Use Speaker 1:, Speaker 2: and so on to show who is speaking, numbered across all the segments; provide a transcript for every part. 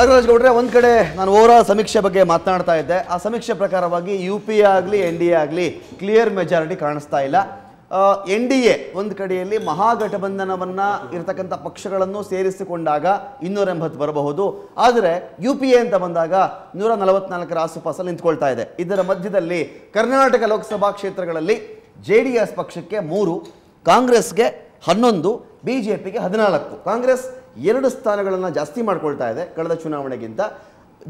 Speaker 1: ನಾಗರಾಜ್ ಗೌಡ್ರೆ, ಒಂದು ಕಡೆ ನಾನು ಓವರಾಲ್ ಸಮೀಕ್ಷೆ ಬಗ್ಗೆ ಮಾತನಾಡ್ತಾ ಇದ್ದೆ. ಆ ಸಮೀಕ್ಷೆ ಪ್ರಕಾರವಾಗಿ UPA ಆಗಲಿ NDA ಆಗಲಿ ಕ್ಲಿಯರ್ ಮೆಜಾರಿಟಿ ಕಾಣಿಸ್ತಾ ಇಲ್ಲ. NDA ಒಂದು ಕಡೆಯಲ್ಲಿ ಮಹಾಗಠಬಂಧನವನ್ನು ಇರತಕ್ಕಂಥ ಪಕ್ಷಗಳನ್ನು ಸೇರಿಸಿಕೊಂಡಾಗ 280 ಬರಬಹುದು. ಆದರೆ UPA ಅಂತ ಬಂದಾಗ 144ರ ಆಸುಪಾಸಲ್ಲಿ ನಿಂತ್ಕೊಳ್ತಾ ಇದೆ. ಇದರ ಮಧ್ಯದಲ್ಲಿ ಕರ್ನಾಟಕ ಲೋಕಸಭಾ ಕ್ಷೇತ್ರಗಳಲ್ಲಿ JDS ಪಕ್ಷಕ್ಕೆ 3, ಕಾಂಗ್ರೆಸ್ಗೆ 11, BJPಗೆ 14. ಕಾಂಗ್ರೆಸ್ 2 ಸ್ಥಾನಗಳನ್ನು ಜಾಸ್ತಿ ಮಾಡ್ಕೊಳ್ತಾ ಇದೆ ಕಳೆದ ಚುನಾವಣೆಗಿಂತ.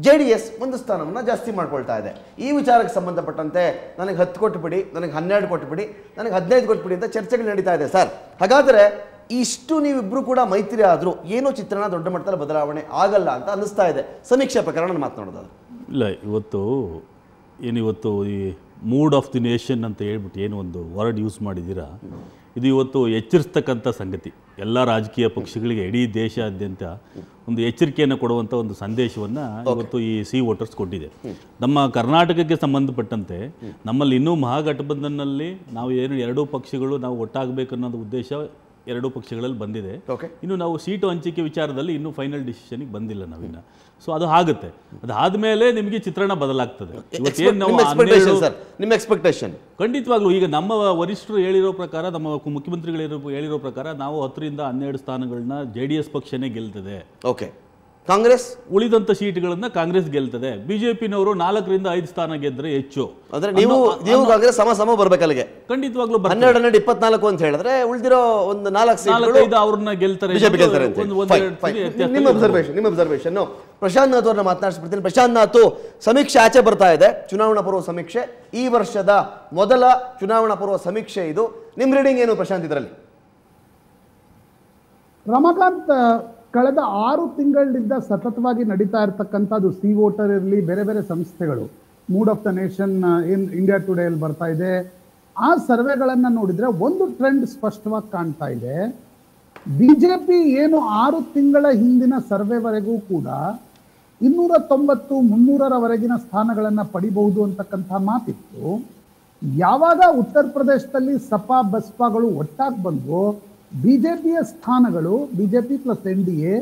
Speaker 1: JDS 1 ಸ್ಥಾನವನ್ನು ಜಾಸ್ತಿ ಮಾಡ್ಕೊಳ್ತಾ ಇದೆ. ಈ ವಿಚಾರಕ್ಕೆ ಸಂಬಂಧಪಟ್ಟಂತೆ ನನಗೆ 10 ಕೊಟ್ಟುಬಿಡಿ, ನನಗೆ 12 ಕೊಟ್ಟುಬಿಡಿ, ನನಗೆ 15 ಕೊಟ್ಟುಬಿಡಿ ಅಂತ ಚರ್ಚೆಗಳು ನಡೀತಾ ಇದೆ ಸರ್. ಹಾಗಾದರೆ ಇಷ್ಟು ನೀವಿಬ್ಬರು ಕೂಡ ಮೈತ್ರಿ ಆದರೂ ಏನೋ ಚಿತ್ರಣ ದೊಡ್ಡ ಮಟ್ಟದಲ್ಲಿ ಬದಲಾವಣೆ ಆಗಲ್ಲ ಅಂತ ಅನ್ನಿಸ್ತಾ ಇದೆ ಸಮೀಕ್ಷೆ ಪ್ರಕಾರ ನಾನು ಮಾತನಾಡೋದಾದ್ರೆ.
Speaker 2: ಇಲ್ಲ, ಇವತ್ತು ಈ ಮೂಡ್ ಆಫ್ ದಿ ನೇಷನ್ ಅಂತ ಹೇಳ್ಬಿಟ್ಟು ಏನು ಒಂದು ವರ್ಡ್ ಯೂಸ್ ಮಾಡಿದ್ದೀರಾ, ಇದು ಇವತ್ತು ಎಚ್ಚರಿಸ್ತಕ್ಕಂಥ ಸಂಗತಿ. ಎಲ್ಲ ರಾಜಕೀಯ ಪಕ್ಷಗಳಿಗೆ ಇಡೀ ದೇಶಾದ್ಯಂತ ಒಂದು ಎಚ್ಚರಿಕೆಯನ್ನು ಕೊಡುವಂಥ ಒಂದು ಸಂದೇಶವನ್ನು ಇವತ್ತು ಈ ವೋಟರ್ಸ್ ಕೊಟ್ಟಿದೆ. ನಮ್ಮ ಕರ್ನಾಟಕಕ್ಕೆ ಸಂಬಂಧಪಟ್ಟಂತೆ ನಮ್ಮಲ್ಲಿ ಇನ್ನೂ ಮಹಾಗಠಬಂಧನ್ನಲ್ಲಿ ನಾವು ಏನು 2 ಪಕ್ಷಗಳು ನಾವು ಒಟ್ಟಾಗಬೇಕು ಅನ್ನೋದು ಉದ್ದೇಶ 2 ಪಕ್ಷಗಳಲ್ಲಿ ಬಂದಿದೆ. ಇನ್ನು ನಾವು ಸೀಟು ಹಂಚಿಕೆ ವಿಚಾರದಲ್ಲಿ ಇನ್ನೂ ಫೈನಲ್ ಡಿಸಿಷನ್ಗೆ ಬಂದಿಲ್ಲ ನಾವಿನ್ನು. ಸೊ ಅದು ಆಗುತ್ತೆ, ಅದಾದಮೇಲೆ ನಿಮಗೆ ಚಿತ್ರಣ ಬದಲಾಗ್ತದೆ. ಇವತ್ತೇನು ನಾವು
Speaker 1: ನಿಮ್ಮ ಎಕ್ಸ್ಪೆಕ್ಟೇಷನ್
Speaker 2: ಖಂಡಿತವಾಗ್ಲೂ ಈಗ ನಮ್ಮ ವರಿಷ್ಠರು ಹೇಳಿರೋ ಪ್ರಕಾರ, ನಮ್ಮ ಮುಖ್ಯಮಂತ್ರಿಗಳು ಹೇಳಿರೋ ಪ್ರಕಾರ ನಾವು 10 ರಿಂದ 12 ಸ್ಥಾನಗಳನ್ನ JDS ಪಕ್ಷನೇ ಗೆಲ್ತದೆ.
Speaker 1: ಓಕೆ, ಕಾಂಗ್ರೆಸ್
Speaker 2: ಉಳಿದಂಥ ಸೀಟ್ಗಳನ್ನ ಕಾಂಗ್ರೆಸ್ ಗೆಲ್ತದೆ. BJPನವರು 4 ರಿಂದ 5 ಸ್ಥಾನ ಗೆದ್ರೆ ಹೆಚ್ಚು.
Speaker 1: ಅಂದ್ರೆ ನೀವು ಕಾಂಗ್ರೆಸ್ ಸಮ ಬರ್ಬೇಕು ಅಲ್ಲಿಗೆ.
Speaker 2: ಖಂಡಿತವಾಗ್ಲೂ
Speaker 1: 12 24 ಅಂತ ಹೇಳಿದ್ರೆ ಉಳಿದಿರೋ ಒಂದು 4 ಸೀಟ್ಗಳು
Speaker 2: ಅವ್ರನ್ನ ಗೆಲ್ತಾರೆ.
Speaker 1: ನಿಮ್ಮ ಅಬ್ಸರ್ವೇಷನ್ ಪ್ರಶಾಂತ್ ನಾಥ್ ಅವ್ರನ್ನ ಮಾತನಾಡಿಸ್ಬಿಡ್ತೀನಿ. ಪ್ರಶಾಂತ್ ನಾಥ್, ಸಮೀಕ್ಷೆ ಆಚೆ ಬರ್ತಾ ಇದೆ, ಚುನಾವಣಾ ಪೂರ್ವ ಸಮೀಕ್ಷೆ, ಈ ವರ್ಷದ ಮೊದಲ ಚುನಾವಣಾ ಪೂರ್ವ ಸಮೀಕ್ಷೆ ಇದು. ನಿಮ್ಮ ರೀಡಿಂಗ್ ಏನು ಪ್ರಶಾಂತ್ ಇದರಲ್ಲಿ?
Speaker 3: ರಮಾಕಾಂತ್, ಕಳೆದ 6 ತಿಂಗಳಿಂದ ಸತತವಾಗಿ ನಡೀತಾ ಇರತಕ್ಕಂಥದ್ದು ವೋಟರ್ ಇರಲಿ, ಬೇರೆ ಬೇರೆ ಸಂಸ್ಥೆಗಳು, mood of the nation, India today ಅಲ್ಲಿ ಬರ್ತಾ ಇದೆ, ಆ ಸರ್ವೆಗಳನ್ನು ನೋಡಿದ್ರೆ ಒಂದು ಟ್ರೆಂಡ್ ಸ್ಪಷ್ಟವಾಗಿ ಕಾಣ್ತಾ ಇದೆ. BJP ಏನು 6 ತಿಂಗಳ ಹಿಂದಿನ ಸರ್ವೆವರೆಗೂ ಕೂಡ 290, 300ರವರೆಗಿನ ಸ್ಥಾನಗಳನ್ನು ಪಡಿಬಹುದು ಅಂತಕ್ಕಂಥ ಮಾತಿತ್ತು. ಯಾವಾಗ ಉತ್ತರ ಪ್ರದೇಶದಲ್ಲಿ ಸಪಾ ಬಸ್ಪಾಗಳು ಒಟ್ಟಾಗಿ ಬಂದು BJPಯ ಸ್ಥಾನಗಳು, BJP ಪ್ಲಸ್ NDA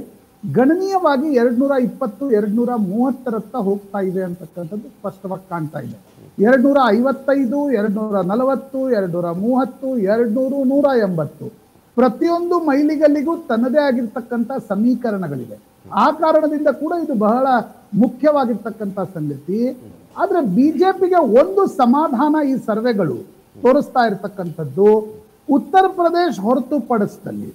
Speaker 3: ಗಣನೀಯವಾಗಿ 220, 230ರತ್ತ ಹೋಗ್ತಾ ಇದೆ ಅಂತಕ್ಕಂಥದ್ದು ಸ್ಪಷ್ಟವಾಗಿ ಕಾಣ್ತಾ ಇದೆ. 255, 240, 230, 200, 180 ಪ್ರತಿಯೊಂದು ಮೈಲಿಗಲ್ಲಿಗೂ ತನ್ನದೇ ಆಗಿರ್ತಕ್ಕಂಥ ಸಮೀಕರಣಗಳಿವೆ. ಆ ಕಾರಣದಿಂದ ಕೂಡ ಇದು ಬಹಳ ಮುಖ್ಯವಾಗಿರ್ತಕ್ಕಂಥ ಸಂಗತಿ. ಆದ್ರೆ BJPಗೆ ಒಂದು ಸಮಾಧಾನ ಈ ಸರ್ವೆಗಳು ತೋರಿಸ್ತಾ ಇರತಕ್ಕಂಥದ್ದು, ಉತ್ತರ ಪ್ರದೇಶ ಹೊರತುಪಡಿಸಿದಲ್ಲಿ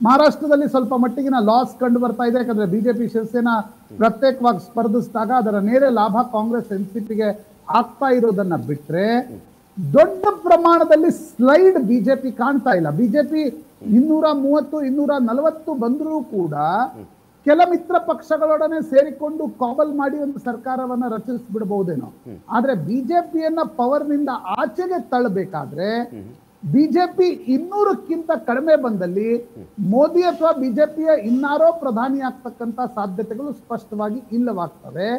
Speaker 3: ಮಹಾರಾಷ್ಟ್ರದಲ್ಲಿ ಸ್ವಲ್ಪ ಮಟ್ಟಿಗಿನ ಲಾಸ್ ಕಂಡು ಬರ್ತಾ ಇದೆ. ಯಾಕಂದ್ರೆ BJP ಶಿವಸೇನಾ ಪ್ರತ್ಯೇಕವಾಗಿ ಸ್ಪರ್ಧಿಸಿದಾಗ ಅದರ ನೇರ ಲಾಭ ಕಾಂಗ್ರೆಸ್ NCPಗೆ ಆಗ್ತಾ ಇರೋದನ್ನ ಬಿಟ್ರೆ ದೊಡ್ಡ ಪ್ರಮಾಣದಲ್ಲಿ ಸ್ಲೈಡ್ BJP ಕಾಣ್ತಾ ಇಲ್ಲ. BJP 230, 240 ಬಂದರೂ ಕೂಡ ಕೆಲ ಮಿತ್ರ ಪಕ್ಷಗಳೊಡನೆ ಸೇರಿಕೊಂಡು ಕಾಬಲ್ ಮಾಡಿ ಒಂದು ಸರ್ಕಾರವನ್ನ ರಚಿಸಿಬಿಡಬಹುದೇನೋ. ಆದ್ರೆ BJPಯನ್ನ ಪವರ್ನಿಂದ ಆಚೆಗೆ ತಳ್ಳಬೇಕಾದ್ರೆ BJP 200ಕ್ಕಿಂತ ಕಡಿಮೆ ಬಂದಲ್ಲಿ ಮೋದಿ ಅಥವಾ BJPಯ ಇನ್ನಾರೋ ಪ್ರಧಾನಿ ಆಗ್ತಕ್ಕಂಥ ಸಾಧ್ಯತೆಗಳು ಸ್ಪಷ್ಟವಾಗಿ ಇಲ್ಲವಾಗ್ತವೆ.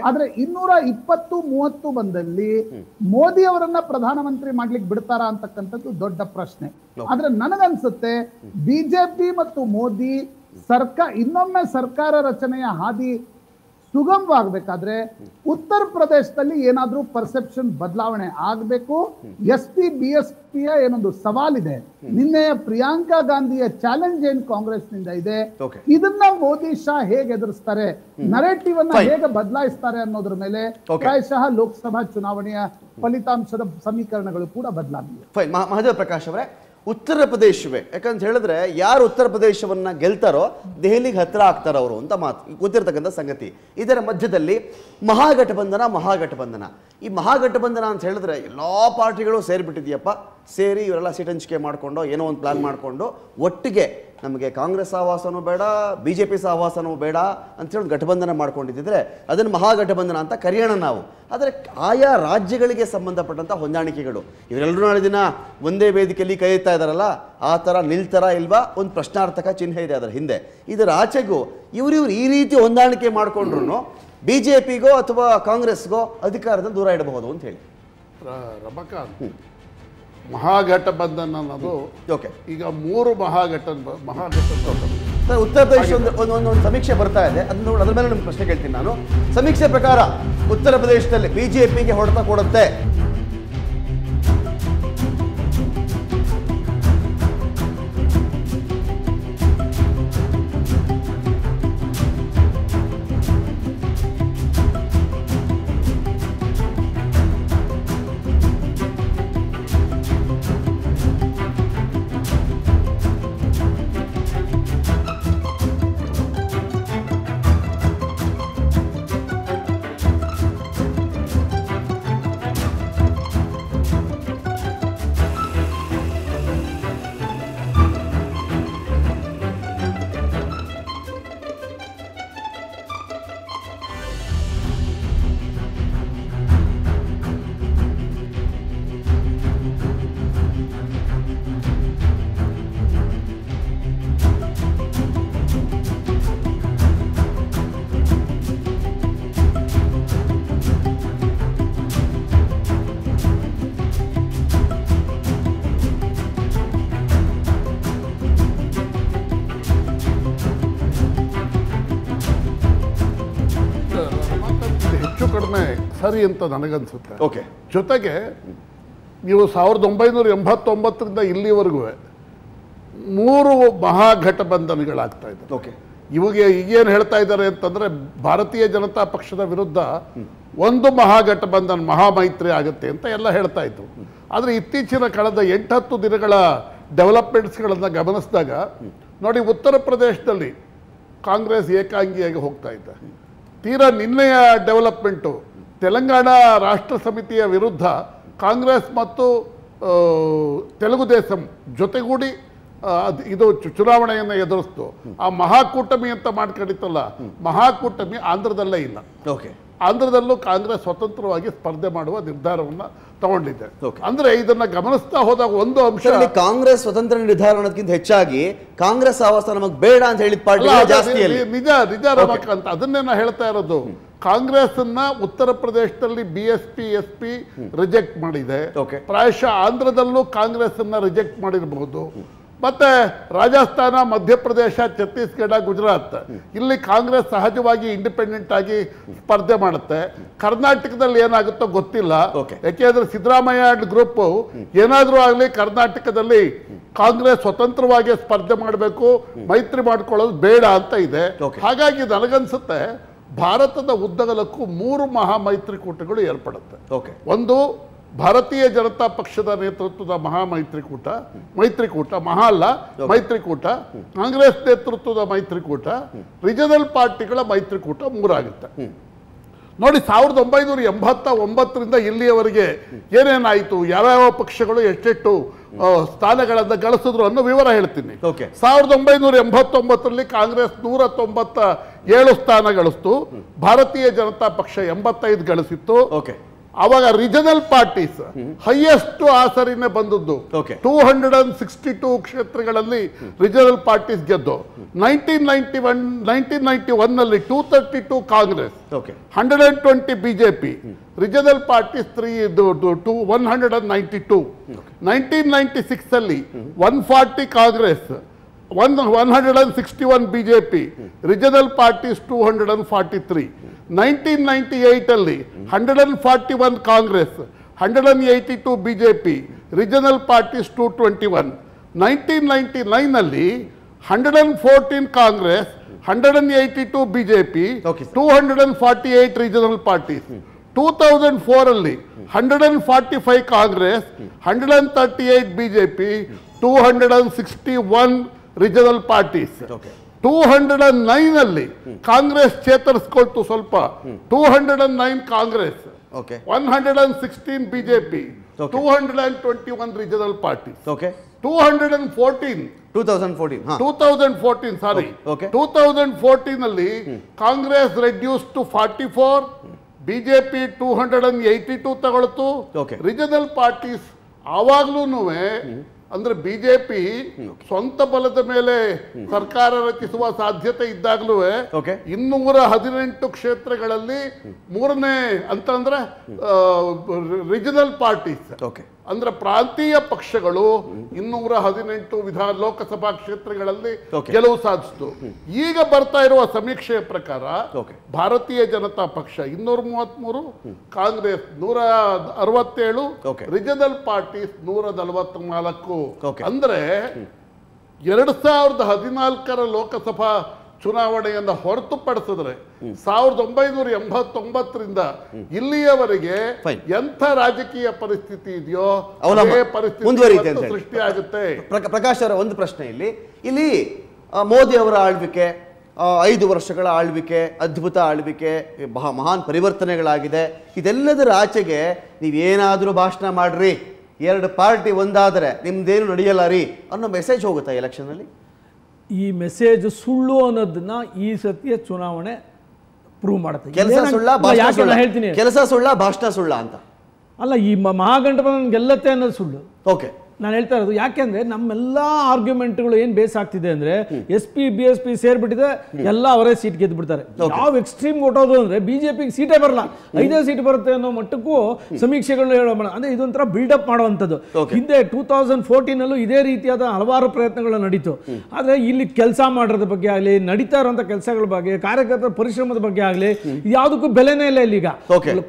Speaker 3: ಆದ್ರೆ 220, 30 ಬಂದಲ್ಲಿ ಮೋದಿ ಅವರನ್ನ ಪ್ರಧಾನಮಂತ್ರಿ ಮಾಡ್ಲಿಕ್ಕೆ ಬಿಡ್ತಾರಾ ಅಂತಕ್ಕಂಥದ್ದು ದೊಡ್ಡ ಪ್ರಶ್ನೆ. ಆದ್ರೆ ನನಗನ್ಸುತ್ತೆ BJP ಮತ್ತು ಮೋದಿ ಇನ್ನೊಮ್ಮೆ ಸರ್ಕಾರ ರಚನೆಯ ಹಾದಿ ಸುಗಮವಾಗಬೇಕಾದ್ರೆ ಉತ್ತರ ಪ್ರದೇಶದಲ್ಲಿ ಏನಾದ್ರೂ ಪರ್ಸೆಪ್ಷನ್ ಬದಲಾವಣೆ ಆಗಬೇಕು. SP-BSPಯ ಏನೊಂದು ಸವಾಲಿದೆ, ನಿನ್ನೆಯ ಪ್ರಿಯಾಂಕಾ ಗಾಂಧಿಯ ಚಾಲೆಂಜ್ ಏನ್ ಕಾಂಗ್ರೆಸ್ ನಿಂದ ಇದೆ, ಇದನ್ನ ಮೋದಿ ಶಾ ಹೇಗೆ ಎದುರಿಸ್ತಾರೆ, ನರೇಟಿವ್ ಅನ್ನ ಹೇಗೆ ಬದಲಾಯಿಸ್ತಾರೆ ಅನ್ನೋದ್ರ ಮೇಲೆ ಪ್ರಾಯಶಃ ಲೋಕಸಭಾ ಚುನಾವಣೆಯ ಫಲಿತಾಂಶದ ಸಮೀಕರಣಗಳು ಕೂಡ ಬದಲಾಗಿವೆ.
Speaker 1: ಮಹದೇವ್ ಪ್ರಕಾಶ್ ಅವರೇ, ಉತ್ತರ ಪ್ರದೇಶವೇ ಯಾಕಂತ ಹೇಳಿದ್ರೆ ಯಾರು ಉತ್ತರ ಪ್ರದೇಶವನ್ನ ಗೆಲ್ತಾರೋ ದೆಹಲಿಗೆ ಹತ್ರ ಆಗ್ತಾರೋ ಅವರು ಅಂತ ಮಾತು ಗೊತ್ತಿರತಕ್ಕಂಥ ಸಂಗತಿ. ಇದರ ಮಧ್ಯದಲ್ಲಿ ಮಹಾಗಠಬಂಧನ ಈ ಮಹಾಗಠಬಂಧನ ಅಂತ ಹೇಳಿದ್ರೆ ಎಲ್ಲಾ ಪಾರ್ಟಿಗಳು ಸೇರಿಬಿಟ್ಟಿದೆಯಪ್ಪ, ಸೇರಿ ಇವರೆಲ್ಲ ಸೀಟ್ ಹಂಚಿಕೆ ಮಾಡಿಕೊಂಡು ಏನೋ ಒಂದು ಪ್ಲಾನ್ ಮಾಡಿಕೊಂಡು ಒಟ್ಟಿಗೆ ನಮಗೆ ಕಾಂಗ್ರೆಸ್ ಸಹವಾಸನೂ ಬೇಡ, BJP ಸಹವಾಸನೂ ಬೇಡ ಅಂತೇಳಿ ಘಟಬಂಧನ ಮಾಡ್ಕೊಂಡಿದ್ದರೆ ಅದನ್ನು ಮಹಾಗಠಬಂಧನ ಅಂತ ಕರೆಯೋಣ ನಾವು. ಆದರೆ ಆಯಾ ರಾಜ್ಯಗಳಿಗೆ ಸಂಬಂಧಪಟ್ಟಂಥ ಹೊಂದಾಣಿಕೆಗಳು ಇವರೆಲ್ಲರೂ ನಾಳೆ ದಿನ ಒಂದೇ ವೇದಿಕೆಯಲ್ಲಿ ಕೈ ಎತ್ತಾ ಇದ್ದಾರಲ್ಲ, ಆ ಥರ ನಿಲ್ತಾರ ಇಲ್ವಾ ಒಂದು ಪ್ರಶ್ನಾರ್ಥಕ ಚಿಹ್ನೆ ಇದೆ ಅದರ ಹಿಂದೆ. ಇದರ ಆಚೆಗೂ ಇವರು ಈ ರೀತಿ ಹೊಂದಾಣಿಕೆ ಮಾಡಿಕೊಂಡ್ರು BJPಗೋ ಅಥವಾ ಕಾಂಗ್ರೆಸ್ಗೋ ಅಧಿಕಾರದಿಂದ ದೂರ ಇಡಬಹುದು ಅಂತ ಹೇಳಿ.
Speaker 4: ರಮಕಾಂತ್, ಮಹಾಗಠಬಂಧನ ಅನ್ನೋದು ಈಗ 3 ಮಹಾಗಠಬಂಧನ
Speaker 1: ಸರ್, ಉತ್ತರ ಪ್ರದೇಶ ಒಂದು ಸಮೀಕ್ಷೆ ಬರ್ತಾ ಇದೆ, ಅದನ್ನ ನೋಡಿ ಅದ್ರ ಮೇಲೆ ನಿಮ್ಗೆ ಪ್ರಶ್ನೆ ಕೇಳ್ತೀನಿ ನಾನು. ಸಮೀಕ್ಷೆ ಪ್ರಕಾರ ಉತ್ತರ ಪ್ರದೇಶದಲ್ಲಿ ಬಿಜೆಪಿಗೆ ಹೊಡೆತ ಕೊಡುತ್ತೆ.
Speaker 4: ಹೆಚ್ಚು ಕಡಿಮೆ ಸರಿ ಅಂತ ನನಗನ್ಸುತ್ತೆ.
Speaker 1: ಓಕೆ.
Speaker 4: ಜೊತೆಗೆ ನೀವು 1989ರಿಂದ ಇಲ್ಲಿವರೆಗೂ 3 ಮಹಾಗಠಬಂಧನಗಳಾಗ್ತಾ ಇದೆ.
Speaker 1: ಓಕೆ.
Speaker 4: ಇವಾಗ ಈಗೇನು ಹೇಳ್ತಾ ಇದ್ದಾರೆ ಅಂತಂದ್ರೆ ಭಾರತೀಯ ಜನತಾ ಪಕ್ಷದ ವಿರುದ್ಧ ಒಂದು ಮಹಾಗಠಬಂಧನ ಮಹಾಮೈತ್ರಿ ಆಗುತ್ತೆ ಅಂತ ಎಲ್ಲ ಹೇಳ್ತಾ ಇದ್ರು. ಆದರೆ ಇತ್ತೀಚಿನ ಕಳೆದ 8-10 ದಿನಗಳ ಡೆವಲಪ್ಮೆಂಟ್ಸ್ಗಳನ್ನು ಗಮನಿಸಿದಾಗ ನೋಡಿ, ಉತ್ತರ ಪ್ರದೇಶದಲ್ಲಿ ಕಾಂಗ್ರೆಸ್ ಏಕಾಂಗಿಯಾಗಿ ಹೋಗ್ತಾ ಇದೆ. ತೀರಾ ನಿನ್ನೆಯ ಡೆವಲಪ್ಮೆಂಟು ತೆಲಂಗಾಣ ರಾಷ್ಟ್ರ ಸಮಿತಿಯ ವಿರುದ್ಧ ಕಾಂಗ್ರೆಸ್ ಮತ್ತು ತೆಲುಗು ದೇಶಂ ಜೊತೆಗೂಡಿ ಇದು ಚುನಾವಣೆಯನ್ನು ಎದುರಿಸ್ತು. ಆ ಮಹಾಕೂಟಮಿ ಅಂತ ಮಾಡ್ಕೊಂಡಿತ್ತಲ್ಲ, ಮಹಾಕೂಟಮಿ ಆಂಧ್ರದಲ್ಲೇ ಇಲ್ಲ.
Speaker 1: ಓಕೆ.
Speaker 4: ಆಂಧ್ರದಲ್ಲೂ ಕಾಂಗ್ರೆಸ್ ಸ್ವತಂತ್ರವಾಗಿ ಸ್ಪರ್ಧೆ ಮಾಡುವ ನಿರ್ಧಾರವನ್ನ ತಗೊಂಡಿದೆ. ಅಂದ್ರೆ ಇದನ್ನ ಗಮನಿಸ್ತಾ ಹೋದಾಗ ಒಂದು ಅಂಶ,
Speaker 1: ಕಾಂಗ್ರೆಸ್ ಸ್ವತಂತ್ರ ನಿರ್ಧಾರ ಅನ್ನೋದಕ್ಕಿಂತ ಹೆಚ್ಚಾಗಿ ಕಾಂಗ್ರೆಸ್ ಆವಾಸ ನಮಗೆ ಬೇಡ ಅಂತ ಹೇಳಿದ ಪಾರ್ಟಿ
Speaker 4: ನಿಜ ರಮಕಾಂತ್, ಅದನ್ನೇ ನಾ ಹೇಳ್ತಾ ಇರೋದು. ಕಾಂಗ್ರೆಸ್ ಅನ್ನ ಉತ್ತರ ಪ್ರದೇಶದಲ್ಲಿ BSP SP ರಿಜೆಕ್ಟ್ ಮಾಡಿದೆ. ಪ್ರಾಯಶಃ ಆಂಧ್ರದಲ್ಲೂ ಕಾಂಗ್ರೆಸ್ ಅನ್ನ ರಿಜೆಕ್ಟ್ ಮಾಡಿರಬಹುದು. ಮತ್ತೆ ರಾಜಸ್ಥಾನ, ಮಧ್ಯಪ್ರದೇಶ, ಛತ್ತೀಸ್ಗಢ, ಗುಜರಾತ್ ಇಲ್ಲಿ ಕಾಂಗ್ರೆಸ್ ಸಹಜವಾಗಿ ಇಂಡಿಪೆಂಡೆಂಟ್ ಆಗಿ ಸ್ಪರ್ಧೆ ಮಾಡುತ್ತೆ. ಕರ್ನಾಟಕದಲ್ಲಿ ಏನಾಗುತ್ತೋ ಗೊತ್ತಿಲ್ಲ. ಯಾಕೆಂದ್ರೆ ಸಿದ್ದರಾಮಯ್ಯ ಅಂಡ್ ಗ್ರೂಪ್ ಏನಾದ್ರೂ ಆಗಲಿ ಕರ್ನಾಟಕದಲ್ಲಿ ಕಾಂಗ್ರೆಸ್ ಸ್ವತಂತ್ರವಾಗಿ ಸ್ಪರ್ಧೆ ಮಾಡಬೇಕು, ಮೈತ್ರಿ ಮಾಡ್ಕೊಳ್ಳೋದು ಬೇಡ ಅಂತ ಇದೆ. ಹಾಗಾಗಿ ನನಗನ್ಸುತ್ತೆ ಭಾರತದ ಉದ್ದಗಲಕ್ಕೂ 3 ಮಹಾಮೈತ್ರಿಕೂಟಗಳು ಏರ್ಪಡುತ್ತೆ. ಒಂದು ಭಾರತೀಯ ಜನತಾ ಪಕ್ಷದ ನೇತೃತ್ವದ ಮೈತ್ರಿಕೂಟ ಮಹಾ ಅಲ್ಲ ಮೈತ್ರಿಕೂಟ, ಕಾಂಗ್ರೆಸ್ ನೇತೃತ್ವದ ಮೈತ್ರಿಕೂಟ, ರಿಜನಲ್ ಪಾರ್ಟಿಗಳ ಮೈತ್ರಿಕೂಟ 3 ಆಗುತ್ತೆ. ನೋಡಿ, 1989ರಿಂದ ಇಲ್ಲಿಯವರೆಗೆ ಏನೇನಾಯಿತು, ಯಾವ್ಯಾವ ಪಕ್ಷಗಳು ಎಷ್ಟೆಷ್ಟು ಸ್ಥಾನಗಳನ್ನು ಗಳಿಸಿದ್ರು ಅನ್ನೋ ವಿವರ ಹೇಳ್ತೀನಿ. 1989ರಲ್ಲಿ ಕಾಂಗ್ರೆಸ್ 197 ಸ್ಥಾನ ಗಳಿಸ್ತು, ಭಾರತೀಯ ಜನತಾ ಪಕ್ಷ 85 ಗಳಿಸಿತ್ತು. ಅವಾಗ ರಿಜನಲ್ ಪಾರ್ಟೀಸ್ ಹೈಯೆಸ್ಟ್ ಆಸರಿನೇ ಬಂದದ್ದು. 262 ಕ್ಷೇತ್ರಗಳಲ್ಲಿ ರಿಜನಲ್ ಪಾರ್ಟೀಸ್ ಗೆದ್ದು. 1991ನಲ್ಲಿ 232 ಕಾಂಗ್ರೆಸ್, 120 ಬಿಜೆಪಿ, ರಿಜನಲ್ ಪಾರ್ಟೀಸ್ 192. 1996 ಅಲ್ಲಿ 140 ಕಾಂಗ್ರೆಸ್, 161 ಬಿಜೆಪಿ, ರಿಜನಲ್ ಪಾರ್ಟೀಸ್ 243. 1998 ಅಲ್ಲಿ 141 ಕಾಂಗ್ರೆಸ್, 182 ಬಿಜೆಪಿ, ರಿಜನಲ್ ಪಾರ್ಟೀಸ್ 221. 1999 ಅಲ್ಲಿ 114 ಕಾಂಗ್ರೆಸ್, 182 ಬಿಜೆಪಿ, 248 ರಿಜನಲ್ ಪಾರ್ಟೀಸ್. 2004 ಅಲ್ಲಿ 145 ಕಾಂಗ್ರೆಸ್, 138 ಬಿಜೆಪಿ, 261 ರಿಜನಲ್ ಪಾರ್ಟೀಸ್. 209 ಅಲ್ಲಿ ಕಾಂಗ್ರೆಸ್ ಚೇತರಿಸ್ಕೊಳ್ತು ಸ್ವಲ್ಪ, 209 ಕಾಂಗ್ರೆಸ್, 116 ಬಿಜೆಪಿ, 221 ರಿಜನಲ್ ಪಾರ್ಟೀಸ್. 2014 ಅಲ್ಲಿ ಕಾಂಗ್ರೆಸ್ ರೆಡ್ಯೂಸ್ ಟು 44, ಬಿಜೆಪಿ 282 ತಗೊಳ್ತು. ರಿಜನಲ್ ಪಾರ್ಟೀಸ್ ಆವಾಗ್ಲೂ ಅಂದ್ರೆ ಬಿಜೆಪಿ ಸ್ವಂತ ಬಲದ ಮೇಲೆ ಸರ್ಕಾರ ರಚಿಸುವ ಸಾಧ್ಯತೆ ಇದ್ದಾಗಲೂ 218 ಕ್ಷೇತ್ರಗಳಲ್ಲಿ 3ನೇ ಅಂತಂದ್ರೆ ರಿಜನಲ್ ಪಾರ್ಟೀಸ್ ಅಂದ್ರೆ ಪ್ರಾಂತೀಯ ಪಕ್ಷಗಳು 218 ಲೋಕಸಭಾ ಕ್ಷೇತ್ರಗಳಲ್ಲಿ ಗೆಲುವು ಸಾಧಿಸಿತು. ಈಗ ಬರ್ತಾ ಇರುವ ಸಮೀಕ್ಷೆಯ ಪ್ರಕಾರ ಭಾರತೀಯ ಜನತಾ ಪಕ್ಷ 233, ಕಾಂಗ್ರೆಸ್ 167, ರಿಜನಲ್ ಪಾರ್ಟೀಸ್ 144. ಅಂದ್ರೆ 2014 ಲೋಕಸಭಾ ಚುನಾವಣೆಯನ್ನು ಹೊರತುಪಡಿಸಿದ್ರೆ 1989ರಿಂದ ಇಲ್ಲಿಯವರೆಗೆ ಎಂಥ ರಾಜಕೀಯ ಪರಿಸ್ಥಿತಿ ಇದೆಯೋ ಅದೇ ಪರಿಸ್ಥಿತಿ ಸೃಷ್ಟಿಯಾಗುತ್ತೆ.
Speaker 1: ಪ್ರಕಾಶ್ ಅವರ ಒಂದು ಪ್ರಶ್ನೆ ಇಲ್ಲಿ ಮೋದಿ ಅವರ ಆಳ್ವಿಕೆ 5 ವರ್ಷಗಳ ಆಳ್ವಿಕೆ, ಅದ್ಭುತ ಆಳ್ವಿಕೆ, ಮಹಾನ್ ಪರಿವರ್ತನೆಗಳಾಗಿದೆ. ಇದೆಲ್ಲದರ ಆಚೆಗೆ ನೀವೇನಾದರೂ ಭಾಷಣ ಮಾಡ್ರಿ, 2 ಪಾರ್ಟಿ ಒಂದಾದರೆ ನಿಮ್ದೇನು ನಡೆಯಲ್ಲ ರೀ ಅನ್ನೋ ಮೆಸೇಜ್ ಹೋಗುತ್ತಾ ಎಲೆಕ್ಷನಲ್ಲಿ?
Speaker 5: ಈ ಮೆಸೇಜ್ ಸುಳ್ಳು ಅನ್ನೋದನ್ನ ಈ ಸತಿಯ ಚುನಾವಣೆ ಪ್ರೂವ್ ಮಾಡುತ್ತೆ.
Speaker 1: ಹೇಳ್ತೀನಿ, ಕೆಲಸ ಸುಳ್ಳ ಭಾಷಣ ಸುಳ್ಳ ಅಂತ
Speaker 5: ಅಲ್ಲ, ಈ ಮಹಾಗಠಬಂಧನ ಗೆಲ್ಲತ್ತೆ ಅನ್ನೋದು ಸುಳ್ಳು.
Speaker 1: ಓಕೆ,
Speaker 5: ನಾನು ಹೇಳ್ತಾ ಇರೋದು ಯಾಕೆಂದ್ರೆ ನಮ್ಮೆಲ್ಲ ಆರ್ಗ್ಯುಮೆಂಟ್ಗಳು ಏನ್ ಬೇಸ್ ಆಗ್ತಿದೆ ಅಂದ್ರೆ SP BSP ಸೇರ್ಬಿಟ್ಟಿದೆ, ಎಲ್ಲ ಅವರೇ ಸೀಟ್ ಗೆದ್ದು ಬಿಡ್ತಾರೆ. ಯಾವ ಎಕ್ಸ್ಟ್ರೀಮ್ ಕೊಟ್ಟೋದು ಅಂದ್ರೆ ಬಿಜೆಪಿಗೆ ಸೀಟೇ ಬರಲ್ಲ, 5 ಸೀಟ್ ಬರುತ್ತೆ ಅನ್ನೋ ಮಟ್ಟಕ್ಕೂ ಸಮೀಕ್ಷೆಗಳು ಹೇಳೋ ಅಂದ್ರೆ ಇದೊಂಥರ ಬಿಲ್ಡಪ್ ಮಾಡುವಂಥದ್ದು. ಹಿಂದೆ 2014 ಇದೇ ರೀತಿಯಾದ ಹಲವಾರು ಪ್ರಯತ್ನಗಳು ನಡೀತು. ಆದ್ರೆ ಇಲ್ಲಿ ಕೆಲಸ ಮಾಡೋದ್ರ ಬಗ್ಗೆ ಆಗಲಿ, ನಡೀತಾ ಇರುವಂತ ಕೆಲಸಗಳ ಬಗ್ಗೆ, ಕಾರ್ಯಕರ್ತರ ಪರಿಶ್ರಮದ ಬಗ್ಗೆ ಆಗಲಿ, ಯಾವುದಕ್ಕೂ ಬೆಲೆನೇ ಇಲ್ಲ. ಇಲ್ಲಿಗ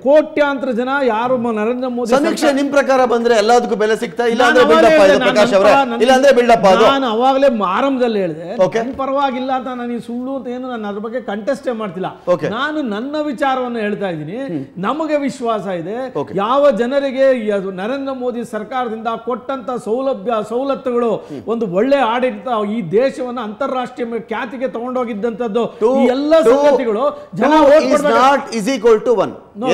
Speaker 5: ಕೋಟ್ಯಾಂತರ ಜನ ಯಾರು ನರೇಂದ್ರ ಮೋದಿ
Speaker 1: ಸಮೀಕ್ಷೆ ನಿಮ್ ಪ್ರಕಾರ ಬಂದ್ರೆ ಎಲ್ಲದಕ್ಕೂ ಬೆಲೆ ಸಿಗ್ತಾ ಇಲ್ಲ?
Speaker 5: ನಾನು ಅವಾಗಲೇ ಆರಂಭದಲ್ಲಿ ಹೇಳಿದೆ, ಪರವಾಗಿಲ್ಲ ಅಂತ ನಾನು ಸುಳ್ಳು ಅಂತ ಏನು ನಾನು ಅದ್ರ ಬಗ್ಗೆ ಕಂಟೆಸ್ಟೇ ಮಾಡ್ತಿಲ್ಲ. ನಾನು ನನ್ನ ವಿಚಾರವನ್ನು ಹೇಳ್ತಾ ಇದ್ದೀನಿ. ನಮಗೆ ವಿಶ್ವಾಸ ಇದೆ, ಯಾವ ಜನರಿಗೆ ನರೇಂದ್ರ ಮೋದಿ ಸರ್ಕಾರದಿಂದ ಕೊಟ್ಟಂತ ಸವಲತ್ತುಗಳು, ಒಂದು ಒಳ್ಳೆ ಆಡಳಿತ, ಈ ದೇಶವನ್ನು ಅಂತಾರಾಷ್ಟ್ರೀಯ ಖ್ಯಾತಿಗೆ ತಗೊಂಡೋಗಿದ್ದಂಥದ್ದು, ಈ ಎಲ್ಲ ಸಂಗತಿಗಳು ಜನ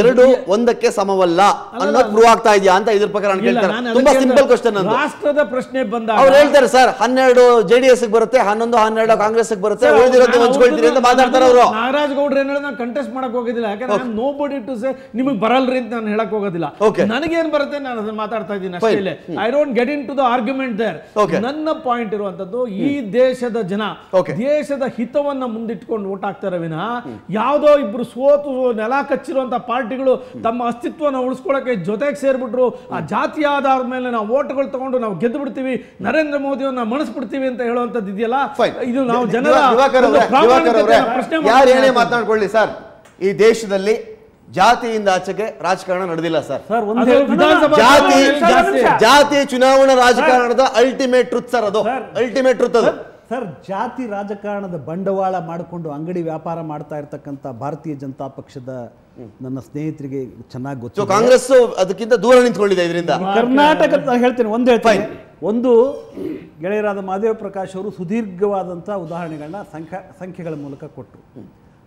Speaker 1: ಎರಡು ಒಂದಕ್ಕೆ ಸಮವಲ್ಲ ಅನ್ನೋದು ಪ್ರೂವ್ ಆಗ್ತಾ ಇದೆಯಾ ಅಂತ ಇದ್ರ ಪ್ರಕಾರ ತುಂಬಾ ಸಿಂಪಲ್ ಕ್ವೆಶ್ಚನ್.
Speaker 5: ರಾಷ್ಟ್ರದ ಪ್ರಶ್ನೆ ಬಂದಾಗ
Speaker 1: ಅವ್ರು ಹೇಳ್ತಾರೆ ಸರ್ 12 JDS ಬರುತ್ತೆ, 11-12 ಕಾಂಗ್ರೆಸ್ ಬರುತ್ತೆ, ಉಳಿದಿರೋದು ಹಂಚ್ಕೊಳ್ತೀರಿ ಅಂತ ಮಾತಾಡ್ತಾರೆ ಅವರು.
Speaker 5: ನಾಗರಾಜ್ ಗೌಡ್ರು ಏನ್ ಹೇಳಿದ್ರೆ ನಾನು ಕಂಟೆಸ್ಟ್ ಮಾಡಕ್ ಹೋಗೋದಿಲ್ಲ, ಯಾಕಂದ್ರೆ ನಾನು ನೋ ಬಡಿ ಟು ಸೇ ನಿಮಗೆ ಬರಲ್ರಿ ಅಂತ ನಾನು ಹೇಳಕ್ ಹೋಗೋದಿಲ್ಲ. ನನಗೇನ್ ಬರುತ್ತೆ ನಾನು ಅದನ್ನ ಮಾತಾಡ್ತಾ ಇದ್ದೀನಿ ಅಷ್ಟೇ. I don't get into the argument there. ನನ್ನ ಪಾಯಿಂಟ್ ಇರುವಂತದ್ದು, ಈ ದೇಶದ ಜನ ದೇಶದ ಹಿತವನ್ನ ಮುಂದಿಟ್ಕೊಂಡು ಓಟ್ ಹಾಕ್ತಾರೆ ವಿನಃ ಯಾವ್ದೋ ಇಬ್ರು ಸೋತು ನೆಲ ಕಚ್ಚಿರುವಂತ ಪಾರ್ಟಿಗಳು ತಮ್ಮ ಅಸ್ತಿತ್ವನ ಉಳಿಸ್ಕೊಳ್ಳಕ್ಕೆ ಜೊತೆಗೆ ಸೇರ್ಬಿಟ್ರು, ಆ ಜಾತಿಯ ಆಧಾರದ ಮೇಲೆ ನಾವು ಓಟ್ಗಳು ತಗೊಂಡು ನಾವು ಗೆದ್ದು ಬಿಡ್ತೀವಿ, ನರೇಂದ್ರ ಮೋದಿಯನ್ನ ಮಣಿಸ್ಬಿಡ್ತೀವಿ ಅಂತ ಹೇಳುವಂತದ್ದು ಇದೆಯಲ್ಲ, ಇದು ನಾವು ಜನರ
Speaker 1: ಪ್ರಶ್ನೆ. ಯಾರು ಏನೇ ಮಾತನಾಡ್ಕೊಳ್ಳಿ ಸರ್, ಈ ದೇಶದಲ್ಲಿ ಜಾತಿಯಿಂದ ಆಚೆಗೆ ರಾಜಕಾರಣ ನಡೆದಿಲ್ಲ ಸರ್. ಜಾತಿ ಚುನಾವಣಾ ರಾಜಕಾರಣದ ಅಲ್ಟಿಮೇಟ್ ಟ್ರುತ್ ಸರ್, ಅದು ಅಲ್ಟಿಮೇಟ್ ಟ್ರುತ್ ಅದು
Speaker 6: ಸರ್. ಜಾತಿ ರಾಜಕಾರಣದ ಬಂಡವಾಳ ಮಾಡಿಕೊಂಡು ಅಂಗಡಿ ವ್ಯಾಪಾರ ಮಾಡ್ತಾ ಇರ್ತಕ್ಕಂಥ ಭಾರತೀಯ ಜನತಾ ಪಕ್ಷದ ನನ್ನ ಸ್ನೇಹಿತರಿಗೆ ಚೆನ್ನಾಗಿ ಗೊತ್ತು.
Speaker 1: ಕಾಂಗ್ರೆಸ್ ಅದಕ್ಕಿಂತ ದೂರ ನಿಂತ್ಕೊಂಡಿದೆ ಇದರಿಂದ.
Speaker 6: ಕರ್ನಾಟಕ ಹೇಳ್ತೀನಿ, ಒಂದು ಗೆಳೆಯರಾದ ಮಹದೇವ ಪ್ರಕಾಶ್ ಅವರು ಸುದೀರ್ಘವಾದಂಥ ಉದಾಹರಣೆಗಳನ್ನ ಸಂಖ್ಯೆಗಳ ಮೂಲಕ ಕೊಟ್ಟರು.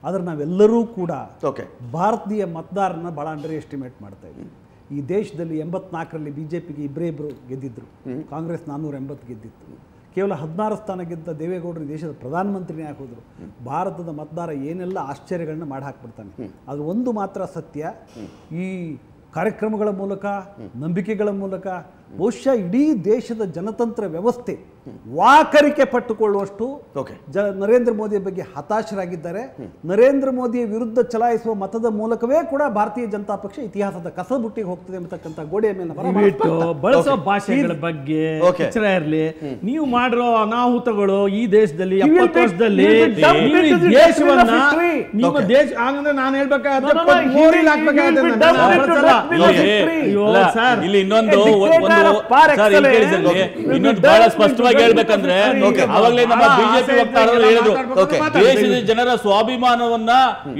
Speaker 6: ಆದರೆ ನಾವೆಲ್ಲರೂ ಕೂಡ ಭಾರತೀಯ ಮತದಾರನ ಭಾಳ ಅಂಡರ್ ಎಸ್ಟಿಮೇಟ್ ಮಾಡ್ತಾ ಇದ್ದೀವಿ. ಈ ದೇಶದಲ್ಲಿ 84ರಲ್ಲಿ BJPಗೆ ಇಬ್ಬರು ಗೆದ್ದಿದ್ರು, ಕಾಂಗ್ರೆಸ್ 480 ಗೆದ್ದಿತ್ತು. ಕೇವಲ 16 ಸ್ಥಾನ ಗೆದ್ದ ದೇವೇಗೌಡರು ದೇಶದ ಪ್ರಧಾನಮಂತ್ರಿನೇ ಹಾಕಿದ್ರು. ಭಾರತದ ಮತದಾರ ಏನೆಲ್ಲ ಆಶ್ಚರ್ಯಗಳನ್ನ ಮಾಡಿ ಹಾಕ್ಬಿಡ್ತಾನೆ. ಅದು ಒಂದು ಮಾತ್ರ ಸತ್ಯ, ಈ ಕಾರ್ಯಕ್ರಮಗಳ ಮೂಲಕ, ನಂಬಿಕೆಗಳ ಮೂಲಕ ಬಹುಶಃ ಇಡೀ ದೇಶದ ಜನತಂತ್ರ ವ್ಯವಸ್ಥೆ ವಾಕರಿಕೆ ಪಟ್ಟುಕೊಳ್ಳುವಷ್ಟು ನರೇಂದ್ರ ಮೋದಿಯ ಬಗ್ಗೆ ಹತಾಶರಾಗಿದ್ದಾರೆ. ನರೇಂದ್ರ ಮೋದಿಯ ವಿರುದ್ಧ ಚಲಾಯಿಸುವ ಮತದ ಮೂಲಕವೇ ಕೂಡ ಭಾರತೀಯ ಜನತಾ ಪಕ್ಷ ಇತಿಹಾಸದ ಕಸಬುಟ್ಟಿಗೆ ಹೋಗ್ತದೆ ಎಂಬತಕ್ಕಂಥ ಗೋಡೆಯ ಮೇಲೆ
Speaker 5: ಬಳಸೋ ಭಾಷೆಗಳ ಬಗ್ಗೆ ಎಚ್ಚರ ಇರಲಿ. ನೀವು ಮಾಡಿರೋ ಅನಾಹುತಗಳು ಈ ದೇಶದಲ್ಲಿ 70 ವರ್ಷದಲ್ಲಿ ದೇಶವನ್ನ ನಿಮ್ಮ ದೇಶ ಹಂಗಂದ್ರೆ ನಾನು ಹೇಳ್ಬೇಕಾದ್ರೆ
Speaker 2: ಇನ್ನೊಂದು ಬಹಳ ಸ್ಪಷ್ಟವಾಗಿ ಹೇಳ್ಬೇಕಂದ್ರೆ ಅವಾಗಲೇ ನಮ್ಮ ಬಿಜೆಪಿ ವಕ್ತಾರರು ಹೇಳಿದ್ರು, ದೇಶದ ಜನರ ಸ್ವಾಭಿಮಾನವನ್ನ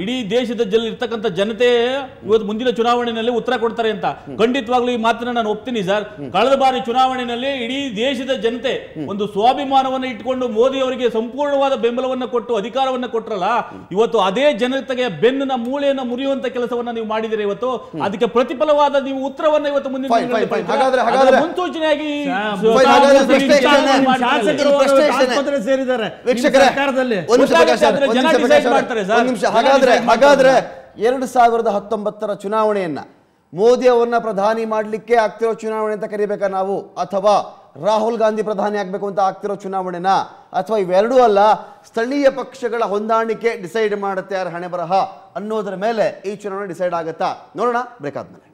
Speaker 2: ಇಡೀ ದೇಶದ ಇರ್ತಕ್ಕಂಥ ಜನತೆ ಇವತ್ತು ಮುಂದಿನ ಚುನಾವಣೆಯಲ್ಲಿ ಉತ್ತರ ಕೊಡ್ತಾರೆ ಅಂತ. ಖಂಡಿತವಾಗ್ಲೂ ಈ ಮಾತನ್ನ ನಾನು ಒಪ್ತೀನಿ ಸರ್. ಕಳೆದ ಬಾರಿ ಚುನಾವಣೆಯಲ್ಲಿ ಇಡೀ ದೇಶದ ಜನತೆ ಒಂದು ಸ್ವಾಭಿಮಾನವನ್ನು ಇಟ್ಕೊಂಡು ಮೋದಿ ಅವರಿಗೆ ಸಂಪೂರ್ಣವಾದ ಬೆಂಬಲವನ್ನು ಕೊಟ್ಟು ಅಧಿಕಾರವನ್ನು ಕೊಟ್ರಲ್ಲ, ಇವತ್ತು ಅದೇ ಜನತೆಗೆ ಬೆನ್ನಿನ ಮೂಳೆಯನ್ನು ಮುರಿಯುವಂತ ಕೆಲಸವನ್ನ ನೀವು ಮಾಡಿದಿರಿ. ಇವತ್ತು ಅದಕ್ಕೆ ಪ್ರತಿಫಲವಾದ ನೀವು ಉತ್ತರವನ್ನ ಇವತ್ತು ಮುಂದಿನ ಮುನ್ಸೂಚನೆಯಾಗಿ
Speaker 1: ಸೇರಿದ್ದಾರೆ. ಹಾಗಾದ್ರೆ 2019ರ ಚುನಾವಣೆಯನ್ನ ಮೋದಿ ಅವರನ್ನ ಪ್ರಧಾನಿ ಮಾಡ್ಲಿಕ್ಕೆ ಆಗ್ತಿರೋ ಚುನಾವಣೆ ಅಂತ ಕರಿಬೇಕಾ ನಾವು, ಅಥವಾ ರಾಹುಲ್ ಗಾಂಧಿ ಪ್ರಧಾನಿ ಆಗ್ಬೇಕು ಅಂತ ಆಗ್ತಿರೋ ಚುನಾವಣೆನ, ಅಥವಾ ಇವೆರಡೂ ಅಲ್ಲ ಸ್ಥಳೀಯ ಪಕ್ಷಗಳ ಹೊಂದಾಣಿಕೆ ಡಿಸೈಡ್ ಮಾಡುತ್ತೆ ಯಾರು ಹಣೆ ಬರಹ ಅನ್ನೋದ್ರ ಮೇಲೆ ಈ ಚುನಾವಣೆ ಡಿಸೈಡ್ ಆಗುತ್ತಾ? ನೋಡೋಣ ಬ್ರೇಕ್ ಆದ್ಮೇಲೆ.